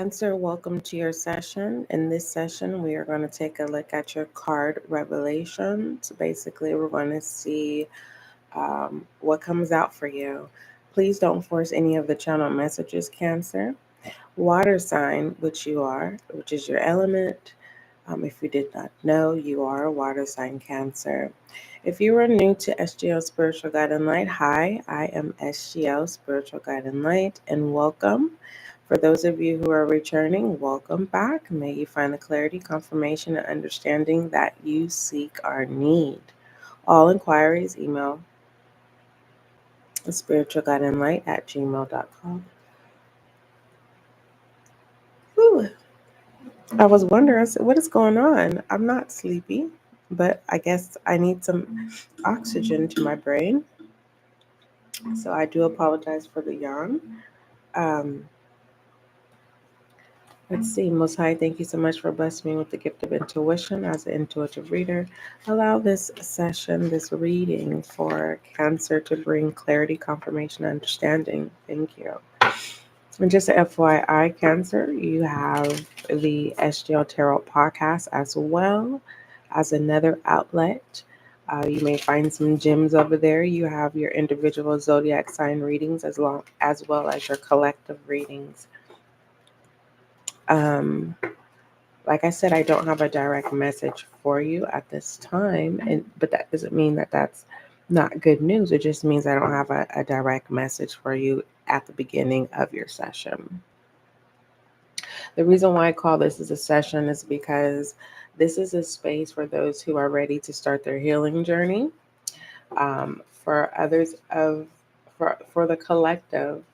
Cancer, welcome to your session. In this session, we are going to take a look at your card revelations. Basically, we're going to see what comes out for you. Please don't force any of the channel messages, Cancer. Water sign, which you are, which is your element. If you did not know, you are a water sign, Cancer. If you are new to SGL Spiritual Guide and Light, hi, I am SGL Spiritual Guide and Light, and welcome. For those of you who are returning, welcome back. May you find the clarity, confirmation, and understanding that you seek or need. All inquiries, email spiritualguideandlight@gmail.com. Whew. I was wondering, I said, what is going on? I'm not sleepy, but I guess I need some oxygen to my brain. So I do apologize for the yawn. Um, let's see, Most High, thank you so much for blessing me with the gift of intuition as an intuitive reader. Allow this session, this reading for Cancer to bring clarity, confirmation, and understanding. Thank you. And just a FYI, Cancer, you have the SGL Tarot Podcast as well as another outlet. You may find some gems over there. You have your individual zodiac sign readings as well as your collective readings. Um, like I said, I don't have a direct message for you at this time, but that doesn't mean that that's not good news. It just means I don't have a direct message for you at the beginning of your session. The reason why I call this as a session is because this is a space for those who are ready to start their healing journey. For others for the collective,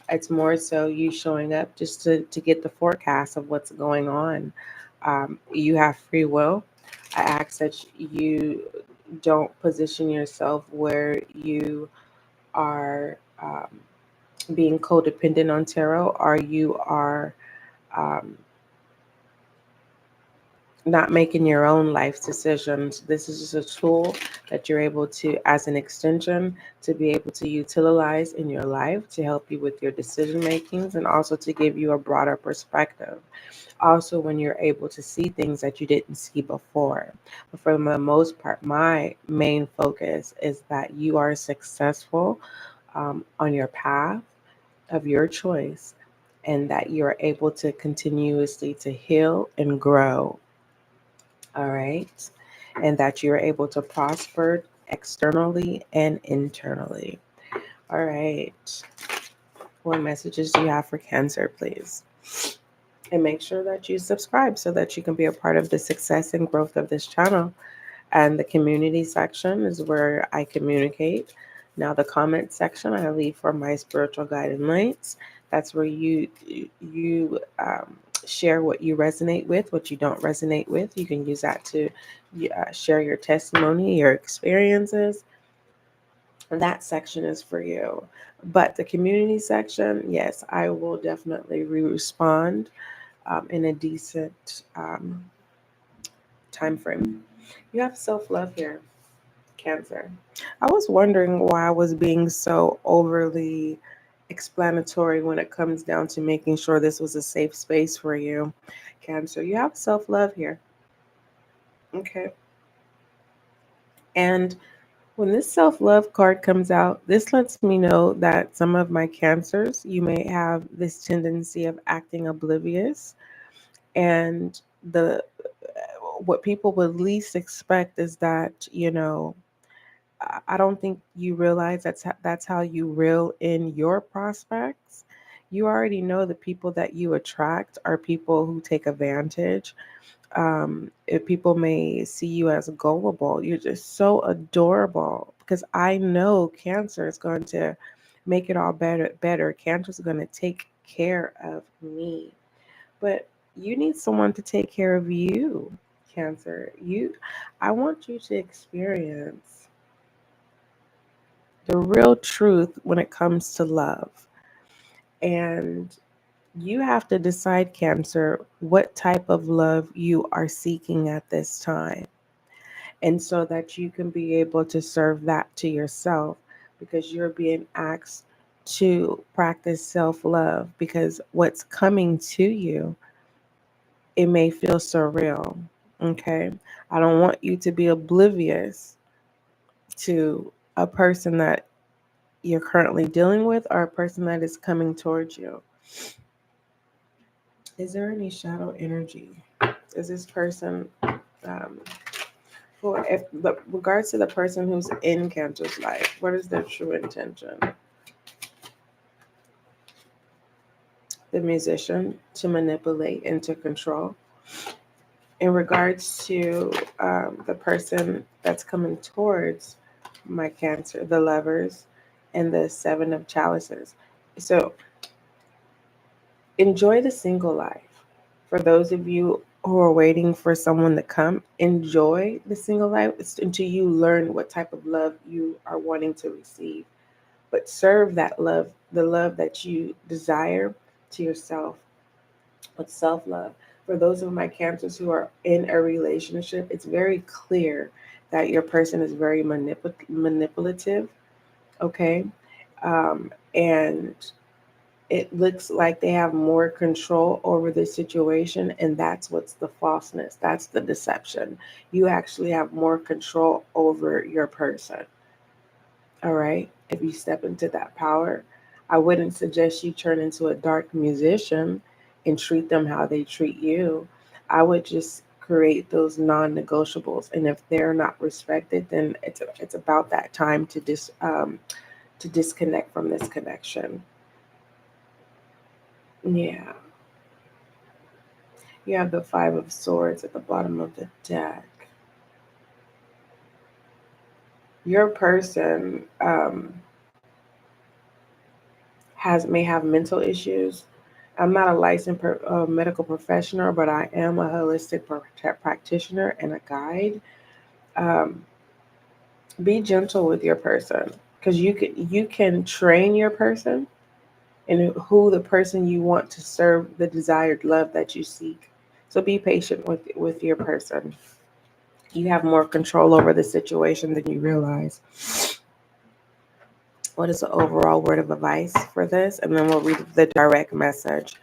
it's more so you showing up just to get the forecast of what's going on. You have free will. I ask that you don't position yourself where you are being codependent on tarot, or you are um, not making your own life decisions. This is just a tool that you're able to, as an extension, to be able to utilize in your life to help you with your decision makings and also to give you a broader perspective. Also, when you're able to see things that you didn't see before. But for the most part, my main focus is that you are successful on your path of your choice and that you're able to continuously to heal and grow. All right. And that you're able to prosper externally and internally. All right. What messages do you have for Cancer, please? And make sure that you subscribe so that you can be a part of the success and growth of this channel. And the community section is where I communicate. Now, the comment section I leave for my spiritual guide and lights. That's where you share what you resonate with, what you don't resonate with. You can use that to share your testimony, your experiences. That section is for you. But the community section, yes, I will definitely respond in a decent time frame. You have self-love here, Cancer. I was wondering why I was being so overly explanatory when it comes down to making sure this was a safe space for you, Cancer. You have self-love here. Okay. And when this self-love card comes out, this lets me know that some of my Cancers, you may have this tendency of acting oblivious. And the what people would least expect is that, I don't think you realize that's how you reel in your prospects. You already know the people that you attract are people who take advantage. If people may see you as gullible, you're just so adorable because I know Cancer is going to make it all better. Better. Cancer is going to take care of me, but you need someone to take care of you, Cancer. I want you to experience the real truth when it comes to love. And you have to decide, Cancer, what type of love you are seeking at this time. And so that you can be able to serve that to yourself because you're being asked to practice self-love, because what's coming to you, it may feel surreal. Okay. I don't want you to be oblivious to a person that you're currently dealing with or a person that is coming towards you. Is there any shadow energy? Is this person, for if but regards to the person who's in Cancer's life, what is their true intention? The Musician, to manipulate and to control. In regards to the person that's coming towards my Cancer, the Lovers, and the Seven of Chalices. So enjoy the single life. For those of you who are waiting for someone to come, enjoy the single life until you learn what type of love you are wanting to receive. But serve that love, the love that you desire, to yourself with self love. For those of my Cancers who are in a relationship, it's very clear that your person is very manipulative, okay? And it looks like they have more control over the situation, and that's what's the falseness. That's the deception. You actually have more control over your person. All right. If you step into that power, I wouldn't suggest you turn into a dark musician and treat them how they treat you. I would just create those non-negotiables, and if they're not respected, then it's about that time to disconnect from this connection. Yeah. You have the Five of Swords at the bottom of the deck. Your person may have mental issues. I'm not a licensed medical professional, but I am a holistic practitioner and a guide. Um, be gentle with your person, because you can train your person and who the person you want to serve the desired love that you seek. So be patient with your person. You have more control over the situation than you realize. What is the overall word of advice for this? And then we'll read the direct message.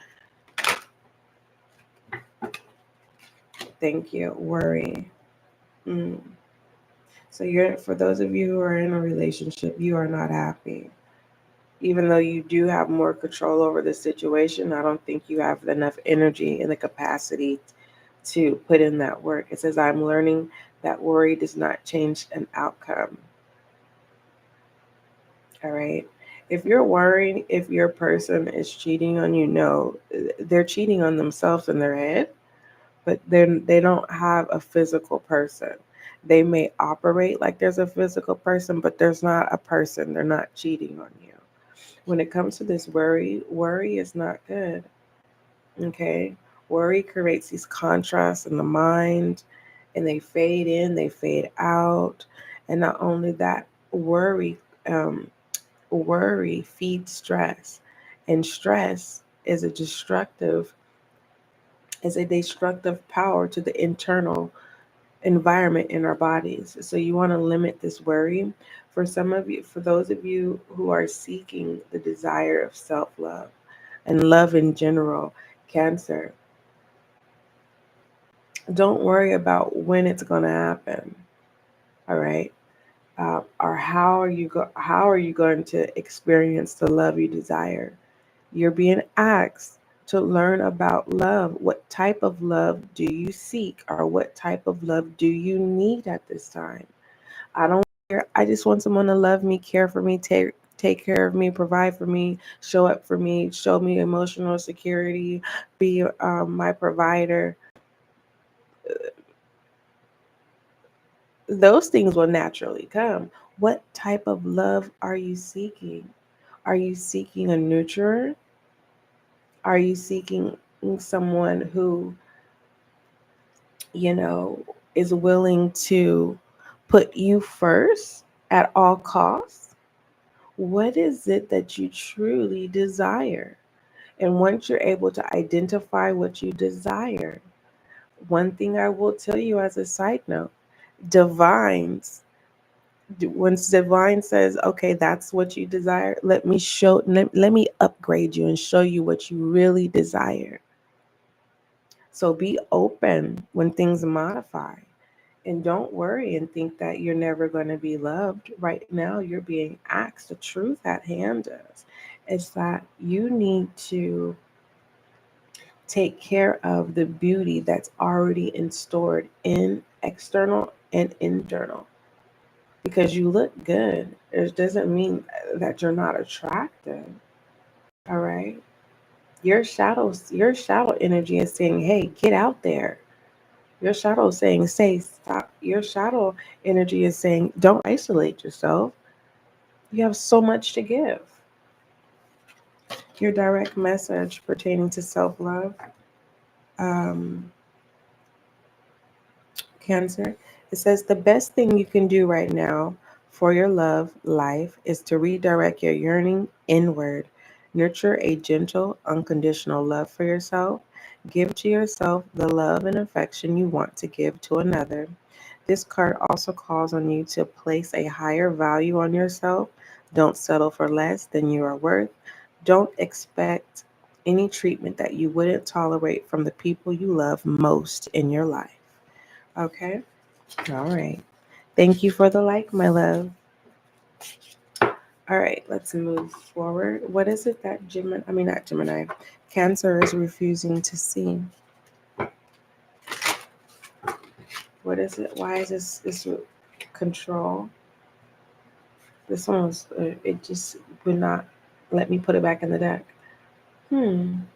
Thank you. Worry. Mm. So for those of you who are in a relationship, you are not happy. Even though you do have more control over the situation, I don't think you have enough energy and the capacity to put in that work. It says, I'm learning that worry does not change an outcome. All right. If you're worrying if your person is cheating on you, no, they're cheating on themselves in their head, but they don't have a physical person. They may operate like there's a physical person, but there's not a person. They're not cheating on you. When it comes to this worry is not good. Okay. Worry creates these contrasts in the mind, and they fade in, they fade out. And not only that, um, worry feeds stress, and stress is a destructive power to the internal environment in our bodies. So you want to limit this worry. For those of you who are seeking the desire of self-love and love in general, Cancer, don't worry about when it's going to happen. All right. Or how are you going to experience the love you desire? You're being asked to learn about love. What type of love do you seek, or what type of love do you need at this time? I don't care. I just want someone to love me, care for me, take care of me, provide for me, show up for me, show me emotional security, be my provider. Those things will naturally come. What type of love are you seeking? Are you seeking a nurturer? Are you seeking someone who, you know, is willing to put you first at all costs? What is it that you truly desire? And once you're able to identify what you desire, one thing I will tell you as a side note, divines Once divine says, okay, that's what you desire, let me upgrade you and show you what you really desire. So be open when things modify. And don't worry and think that you're never going to be loved. Right now, you're being asked. The truth at hand is that you need to take care of the beauty that's already installed in external and internal. Because you look good, it doesn't mean that you're not attractive. All right. Your shadow energy is saying, hey, get out there. Your shadow is saying, say, stop. Your shadow energy is saying, don't isolate yourself. You have so much to give. Your direct message pertaining to self love, um, Cancer, it says the best thing you can do right now for your love life is to redirect your yearning inward. Nurture a gentle, unconditional love for yourself. Give to yourself the love and affection you want to give to another. This card also calls on you to place a higher value on yourself. Don't settle for less than you are worth. Don't expect any treatment that you wouldn't tolerate from the people you love most in your life. Okay? All right. Thank you for the like, my love. All right, let's move forward. What is it that not Gemini, Cancer is refusing to see? What is it? Why is this control? This one was, it just would not let me put it back in the deck. And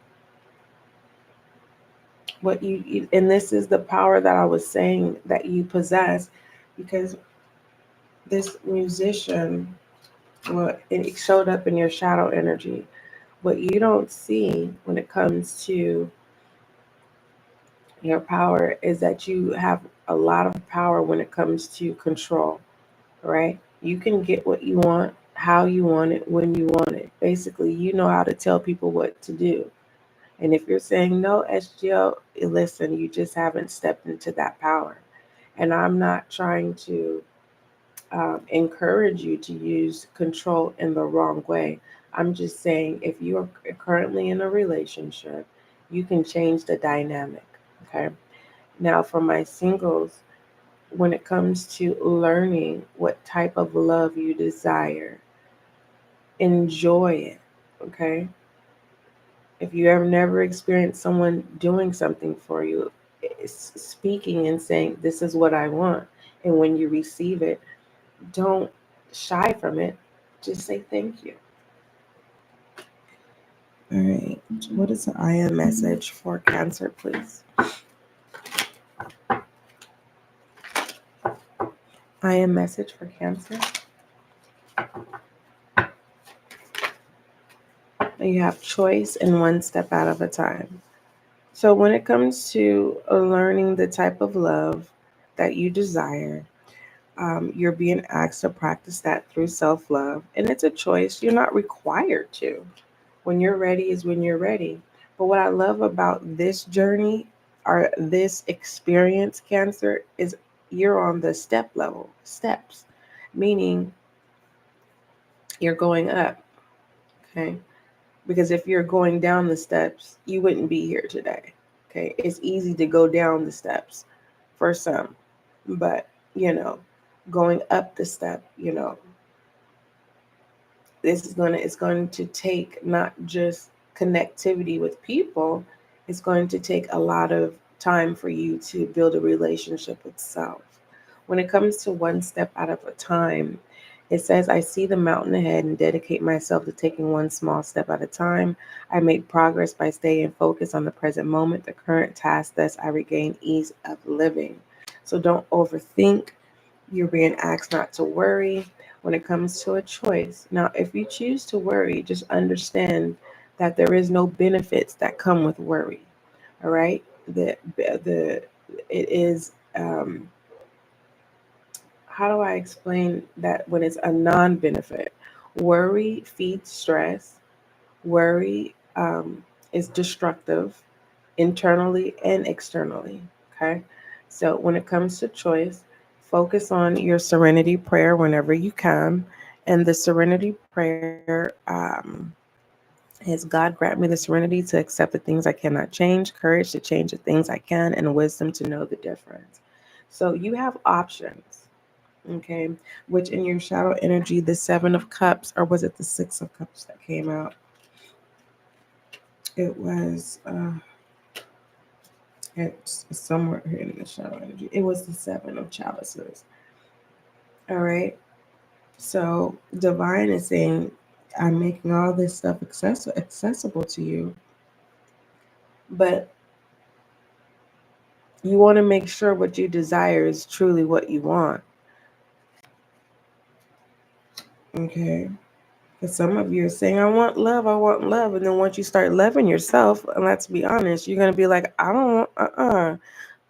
this is the power that I was saying that you possess, because this musician, well, it showed up in your shadow energy. What you don't see when it comes to your power is that you have a lot of power when it comes to control, right? You can get what you want, how you want it, when you want it. Basically, you know how to tell people what to do. And if you're saying no, SGL, listen, you just haven't stepped into that power. And I'm not trying to encourage you to use control in the wrong way. I'm just saying if you are currently in a relationship, you can change the dynamic. Okay. Now, for my singles, when it comes to learning what type of love you desire, enjoy it. Okay. If you ever never experienced someone doing something for you, speaking and saying, this is what I want. And when you receive it, don't shy from it. Just say thank you. All right. What is the I am message for Cancer, please? I am message for Cancer. You have choice and one step out of a time. So when it comes to learning the type of love that you desire, you're being asked to practice that through self-love. And it's a choice. You're not required to. When you're ready is when you're ready. But what I love about this journey or this experience, Cancer, is you're on the steps, meaning you're going up. Okay. Because if you're going down the steps, you wouldn't be here today. Okay. It's easy to go down the steps for some, but going up the step, it's going to take not just connectivity with people, it's going to take a lot of time for you to build a relationship with self. When it comes to one step out of a time, it says, I see the mountain ahead and dedicate myself to taking one small step at a time. I make progress by staying focused on the present moment, the current task, thus I regain ease of living. So don't overthink. You're being asked not to worry when it comes to a choice. Now, if you choose to worry, just understand that there is no benefits that come with worry. All right? It is how do I explain that when it's a non-benefit? Worry feeds stress. Worry is destructive internally and externally. Okay? So when it comes to choice, focus on your serenity prayer whenever you can. And the serenity prayer is God grant me the serenity to accept the things I cannot change, courage to change the things I can, and wisdom to know the difference. So you have options, okay? Which in your shadow energy, the Seven of Cups, or was it the Six of Cups that came out? It was, it's somewhere here in the shadow energy. It was the Seven of Chalices. All right. So divine is saying, I'm making all this stuff accessible to you, but you want to make sure what you desire is truly what you want. Okay. Because some of you are saying, I want love, I want love. And then once you start loving yourself, and let's be honest, you're going to be like, I don't want,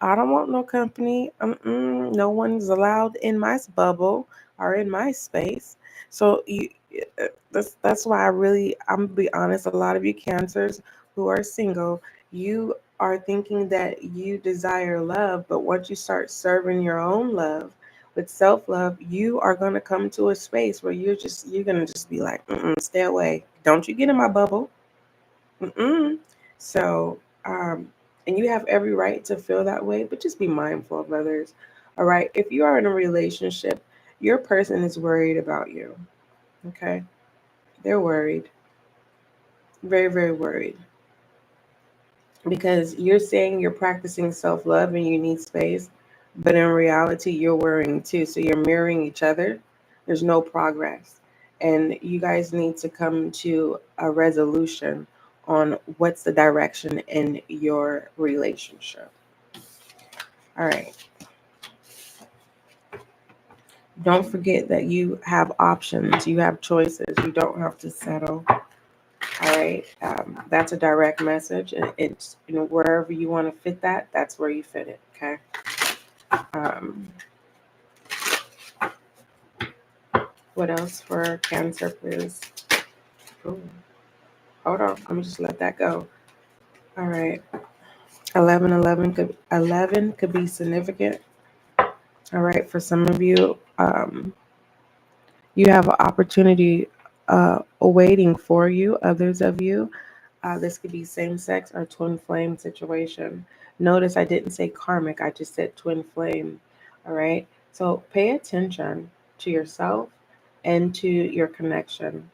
I don't want no company. No one's allowed in my bubble or in my space. So that's why I'm gonna be honest. A lot of you Cancers who are single, you are thinking that you desire love, but once you start serving your own love with self love, you are gonna come to a space where you're gonna just be like, stay away. Don't you get in my bubble. Mm-mm. So, and you have every right to feel that way, but just be mindful of others. All right. If you are in a relationship, your person is worried about you. Okay. They're worried. Very, very worried. Because you're saying you're practicing self love and you need space, but in reality, you're worrying too. So you're mirroring each other. There's no progress. And you guys need to come to a resolution on what's the direction in your relationship. All right. Don't forget that you have options, you have choices, you don't have to settle. All right. That's a direct message. And it's, wherever you want to fit that, that's where you fit it. Okay. Um, what else for Cancer, please? Ooh, hold on. Let me just let that go. All right. 11 could be significant. All right. For some of you, you have an opportunity awaiting for you. Others of you, this could be same sex or twin flame situation. Notice I didn't say karmic, I just said twin flame. All right. So pay attention to yourself and to your connection.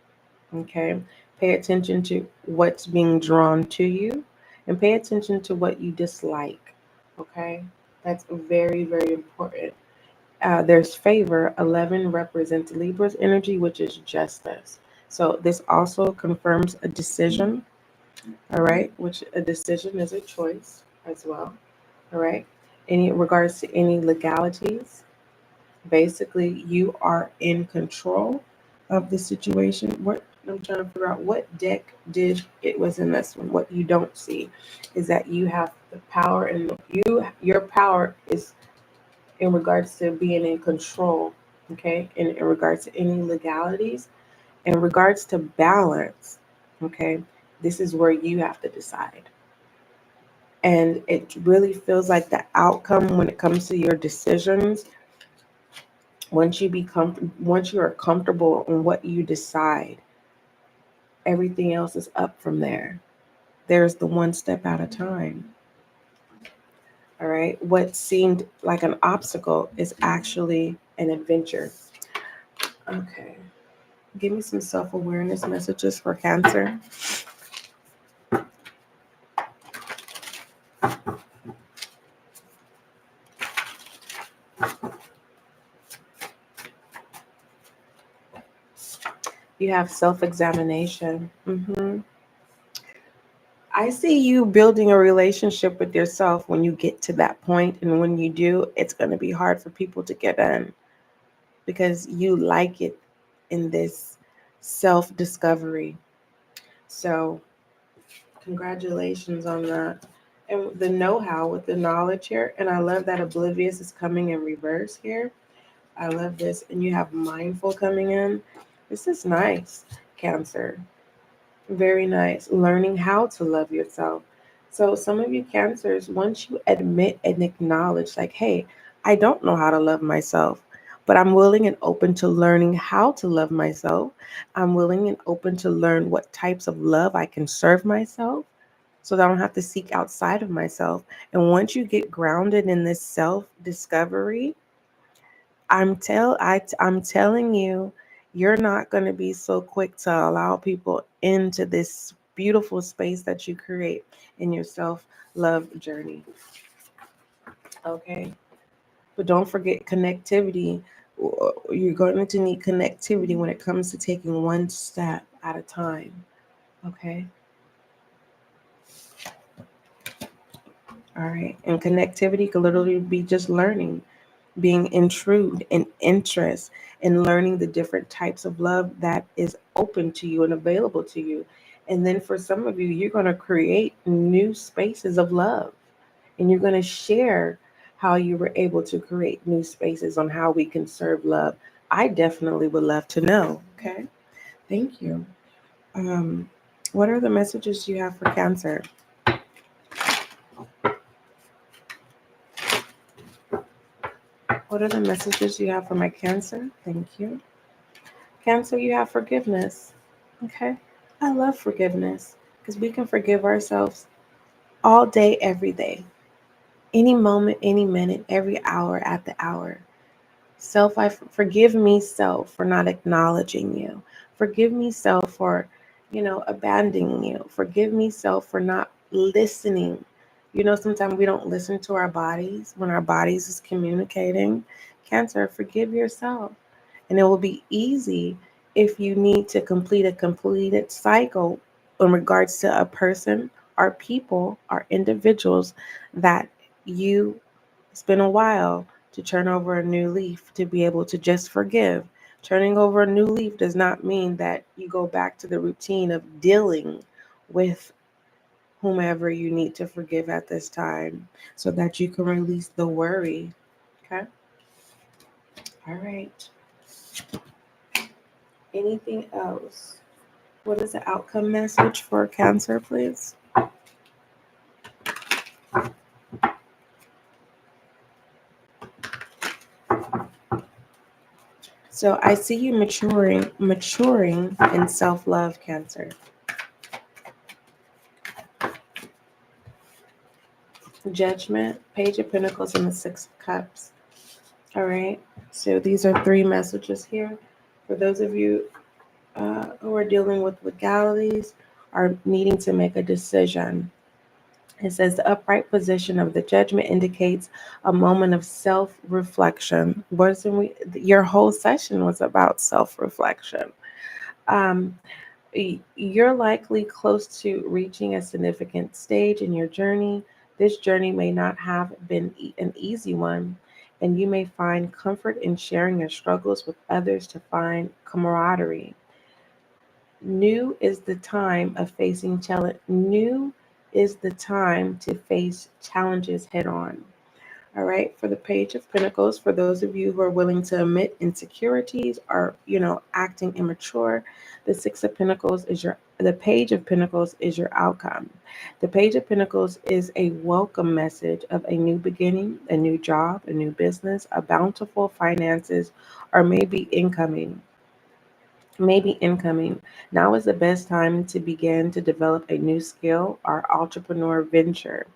Okay. Pay attention to what's being drawn to you and pay attention to what you dislike. Okay. That's very, very important. There's favor. 11 represents Libra's energy, which is justice. So this also confirms a decision. All right, which a decision is a choice as well. All right. In regards to any legalities, basically you are in control of the situation. What I'm trying to figure out what deck did it was in this one. What you don't see is that you have the power, and your power is in regards to being in control. Okay, in regards to any legalities, in regards to balance. Okay, this is where you have to decide. And it really feels like the outcome when it comes to your decisions, once you are comfortable in what you decide, everything else is up from there. There's the one step at a time. All right. What seemed like an obstacle is actually an adventure. Okay. Give me some self-awareness messages for Cancer. You have self-examination. I see you building a relationship with yourself when you get to that point, and when you do, it's going to be hard for people to get in because you like it in this self-discovery. So, congratulations on that. And the know-how with the knowledge here, and I love that oblivious is coming in reverse here. I love this. And you have mindful coming in. This is nice, Cancer. Very nice. Learning how to love yourself. So some of you Cancers, once you admit and acknowledge, like, hey, I don't know how to love myself, but I'm willing and open to learning how to love myself. I'm willing and open to learn what types of love I can serve myself so that I don't have to seek outside of myself. And once you get grounded in this self discovery, I'm telling you, you're not going to be so quick to allow people into this beautiful space that you create in your self love journey. Okay. But don't forget connectivity. You're going to need connectivity when it comes to taking one step at a time. Okay. All right. And connectivity could literally be just learning, being intrude and interest in learning the different types of love that is open to you and available to you. And then for some of you, you're going to create new spaces of love, and you're going to share how you were able to create new spaces on how we can serve love. I definitely would love to know. Okay. Thank you. Um, what are the messages you have for Cancer? What are the messages you have for my Cancer? Thank you. Cancer, you have forgiveness. Okay. I love forgiveness because we can forgive ourselves all day, every day, any moment, any minute, every hour at the hour. Self, I forgive me, self, for not acknowledging you. Forgive me, self, for, abandoning you. Forgive me, self, for not listening. Sometimes we don't listen to our bodies when our bodies is communicating. Cancer, forgive yourself. And it will be easy if you need to complete a completed cycle in regards to a person or people or individuals that you it's been a while to turn over a new leaf, to be able to just forgive. Turning over a new leaf does not mean that you go back to the routine of dealing with whomever you need to forgive at this time so that you can release the worry. Okay? All right. Anything else? What is the outcome message for Cancer, please? So I see you maturing in self-love, Cancer. Judgment, Page of Pentacles, and the Six of Cups. All right. So these are three messages here. For those of you who are dealing with legalities, are needing to make a decision. It says the upright position of the judgment indicates a moment of self-reflection. Your whole session was about self-reflection. Um, you're likely close to reaching a significant stage in your journey. This journey may not have been an easy one, and you may find comfort in sharing your struggles with others to find camaraderie. New is the time of facing challenge. New is the time to face challenges head on. All right, for the Page of Pentacles, for those of you who are willing to admit insecurities or, acting immature, the Six of Pentacles the Page of Pentacles is your outcome. The Page of Pentacles is a welcome message of a new beginning, a new job, a new business, a bountiful finances, or maybe incoming. Now is the best time to begin to develop a new skill or entrepreneur venture.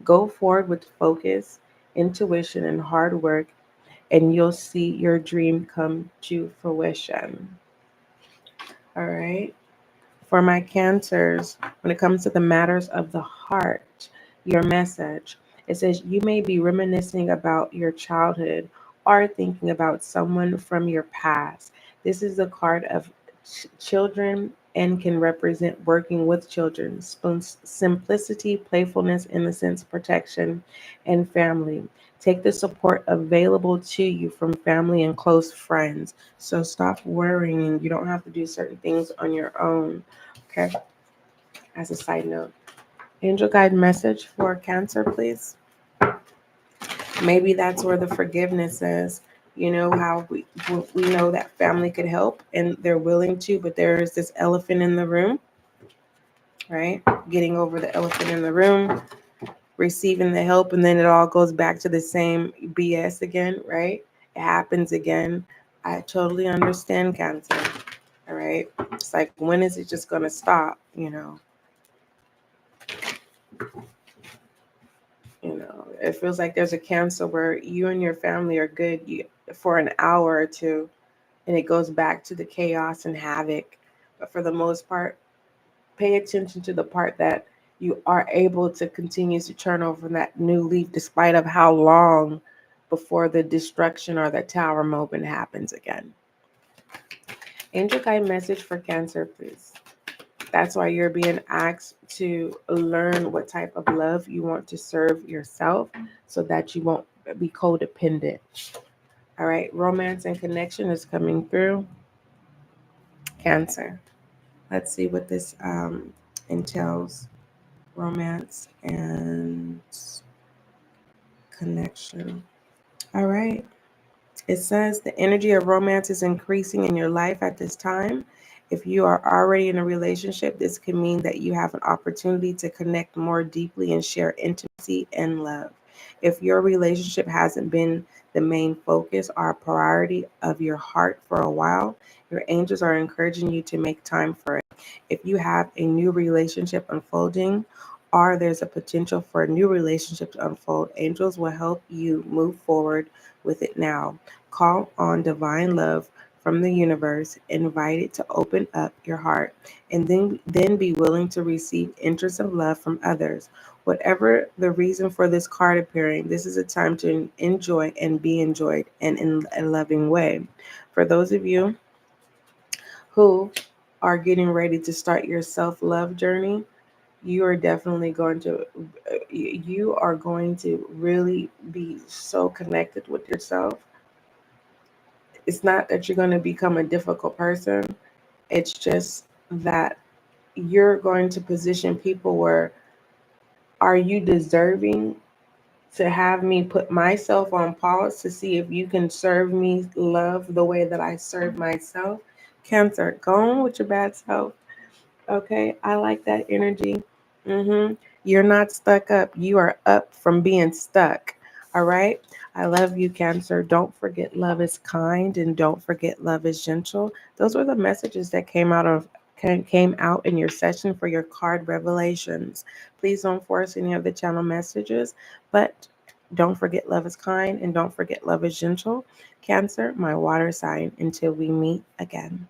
Go forward with focus, intuition, and hard work, and you'll see your dream come to fruition. All right. For my Cancers, when it comes to the matters of the heart, your message, it says you may be reminiscing about your childhood or thinking about someone from your past. This is a card of children and can represent working with children, simplicity, playfulness, innocence, protection, and family. Take the support available to you from family and close friends. So stop worrying. You don't have to do certain things on your own. Okay. As a side note, angel guide message for Cancer, please. Maybe that's where the forgiveness is. How we know that family could help and they're willing to, but there is this elephant in the room, right? Getting over the elephant in the room. receiving the help, and then it all goes back to the same BS again, right? It happens again. I totally understand, Cancer. All right. It's like, when is it just going to stop? It feels like there's a Cancer where you and your family are good for an hour or two, and it goes back to the chaos and havoc. But for the most part, pay attention to the part that you are able to continue to turn over that new leaf despite of how long before the destruction or the tower moment happens again. Angel guide message for Cancer, please. That's why you're being asked to learn what type of love you want to serve yourself so that you won't be codependent. All right, romance and connection is coming through. Cancer. Let's see what this entails. Romance and connection. All right. It says the energy of romance is increasing in your life at this time. If you are already in a relationship, this can mean that you have an opportunity to connect more deeply and share intimacy and love. If your relationship hasn't been the main focus or priority of your heart for a while, your angels are encouraging you to make time for it. If you have a new relationship unfolding, or there's a potential for a new relationship to unfold, angels will help you move forward with it now. Call on divine love from the universe, invite it to open up your heart, and then be willing to receive interest of love from others. Whatever the reason for this card appearing, this is a time to enjoy and be enjoyed and in a loving way. For those of you who are getting ready to start your self-love journey, you are definitely going to really be so connected with yourself. It's not that you're going to become a difficult person. It's just that you're going to position people where, are you deserving to have me put myself on pause to see if you can serve me love the way that I serve myself? Cancer, go on with your bad self. Okay, I like that energy. You're not stuck up. You are up from being stuck. All right. I love you, Cancer. Don't forget love is kind, and don't forget love is gentle. Those were the messages that came out in your session for your card revelations. Please don't force any of the channel messages, but don't forget love is kind, and don't forget love is gentle. Cancer, my water sign. Until we meet again.